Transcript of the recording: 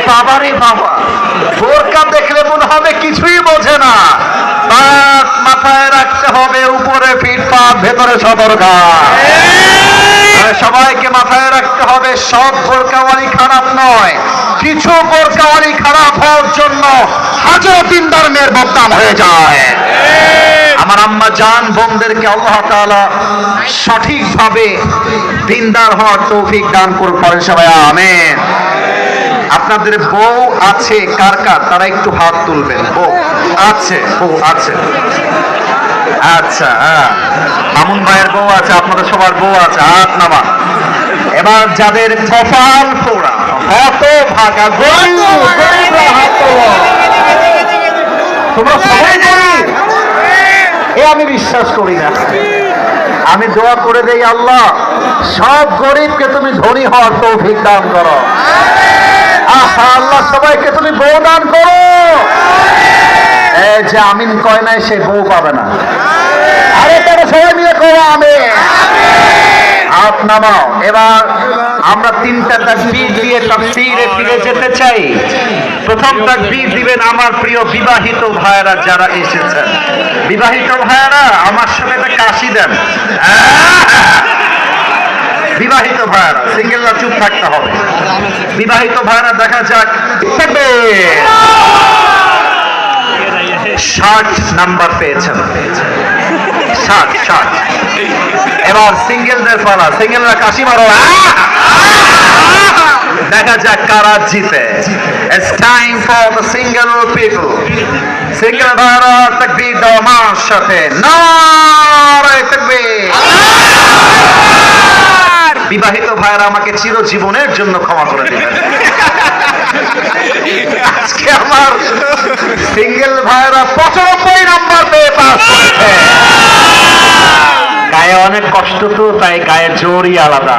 বাবারে বাবা, বোরকা দেখলে মনে হবে কিছুই বোঝে না। মাথায় রাখতে হবে উপরে ফিটপাত, ভেতরে সতর্কতা। সবাইকে মাথায় রাখতে হবে সব বোরকাওয়ালি খারাপ নয়, কিছু বোরকাওয়ালি খারাপ হওয়ার জন্য হাজার দিনদার মেয়ের বদনাম হয়ে যায়। আমার আম্মা জান বোনদেরকে আল্লাহ তাআলা সঠিকভাবে দিনদার হওয়ার তৌফিক দান করুন, পড়েন সবাই আমিন। আপনাদের বউ আছে কার কার, তারা একটু হাত তুলবেন। বউ আছে, বউ আছে, আচ্ছা হ্যাঁ, মামুন ভাইয়ের বউ আছে, আপনাদের সবার বউ আছে, হাত নামা। এবার যাদের কপাল পোড়া, হত ভাগা তোমরা সবাই গরিব, এ আমি বিশ্বাস করি না। আমি দোয়া করে দেই, আল্লাহ সব গরিবকে তুমি ধনী হওয়ার তৌফিক দান করো। আল্লাহ সবাইকে তুমি বউ দান করো। এই যে আমিন কয় নাই সে বউ পাবে না। আরে তারা সবাই মিলে করো আমিন। হাত নামাও। এবার আমরা তিনটা তাকবীর দিয়ে তাফসীরে ফিরে যেতে চাই। প্রথম তাকবীর দিবেন আমার প্রিয় বিবাহিত ভাইয়েরা যারা এসেছেন। বিবাহিত ভাইয়েরা আমার সাথে একটা কাশি দেন। বিবাহিত ভাইয়েরা, সিঙ্গেলরা চুপ থাকতে হবে। বিবাহিত ভাইয়েরা দেখা যাক 60 নাম্বার পেয়েছেন, 60। এবার সিঙ্গেলদের পালা, সিঙ্গেলরা কাশি মারো। দেখা যাক কারা জিতে। It's time for the single people. Single ভাইয়েরা তাকবীর দাও আমার সাথে, নারে তাকবীর। বিবাহিত ভাইয়েরা আমাকে চিরজীবনের জন্য ক্ষমা করে দিবেন। আজকে আমার সিঙ্গেল ভাইয়েরা 95 নাম্বার পেয়ে পাস করেছে। গায়ে অনেক কষ্ট তো, তাই গায়ের জোরই আলাদা।